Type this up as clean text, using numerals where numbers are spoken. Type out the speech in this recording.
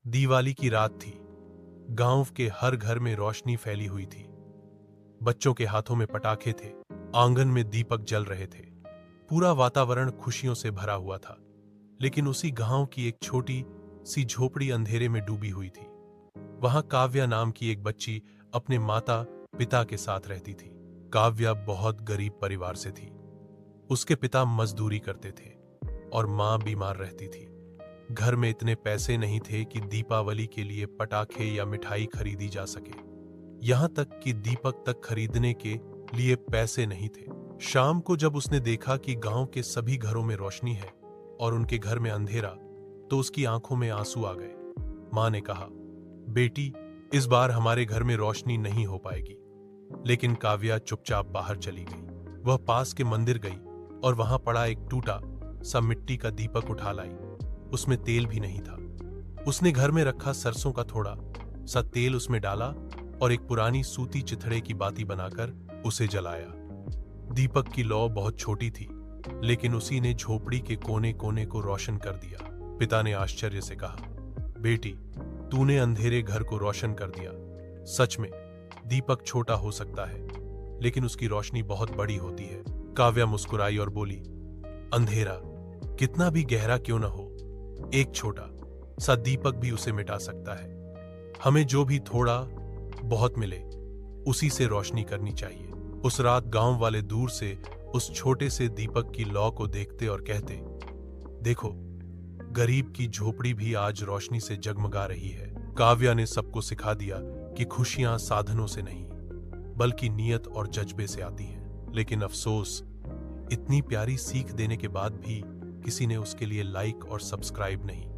दिवाली की रात थी। गांव के हर घर में रोशनी फैली हुई थी। बच्चों के हाथों में पटाखे थे, आंगन में दीपक जल रहे थे। पूरा वातावरण खुशियों से भरा हुआ था। लेकिन उसी गांव की एक छोटी सी झोपड़ी अंधेरे में डूबी हुई थी। वहां काव्या नाम की एक बच्ची अपने माता पिता के साथ रहती थी। काव्या बहुत गरीब परिवार से थी। उसके पिता मजदूरी करते थे और मां बीमार रहती थी। घर में इतने पैसे नहीं थे कि दीपावली के लिए पटाखे या मिठाई खरीदी जा सके। यहां तक कि दीपक तक खरीदने के लिए पैसे नहीं थे। शाम को जब उसने देखा कि गांव के सभी घरों में रोशनी है और उनके घर में अंधेरा, तो उसकी आंखों में आंसू आ गए। मां ने कहा, बेटी, इस बार हमारे घर में रोशनी नहीं हो पाएगी। लेकिन काव्या चुपचाप बाहर चली गई। वह पास के मंदिर गई और वहां पड़ा एक टूटा सा मिट्टी का दीपक उठा लाई। उसमें तेल भी नहीं था। उसने घर में रखा सरसों का थोड़ा सा तेल उसमें डाला और एक पुरानी सूती चिथड़े की बाती बनाकर उसे जलाया। दीपक की लौ बहुत छोटी थी, लेकिन उसी ने झोपड़ी के कोने कोने को रोशन कर दिया। पिता ने आश्चर्य से कहा, बेटी, तूने अंधेरे घर को रोशन कर दिया। सच में दीपक छोटा हो सकता है, लेकिन उसकी रोशनी बहुत बड़ी होती है। काव्या मुस्कुराई और बोली, अंधेरा कितना भी गहरा क्यों न हो, एक छोटा सा दीपक भी उसे मिटा सकता है। हमें जो भी थोड़ा बहुत मिले, उसी से रोशनी करनी चाहिए। उस रात गांव वाले दूर से उस छोटे से दीपक की लौ को देखते और कहते, देखो, गरीब की झोपड़ी भी आज रोशनी से जगमगा रही है। काव्या ने सबको सिखा दिया कि खुशियां साधनों से नहीं, बल्कि नियत और जज्बे से आती हैं। लेकिन अफसोस, इतनी प्यारी सीख देने के बाद भी किसी ने उसके लिए लाइक और सब्सक्राइब नहीं।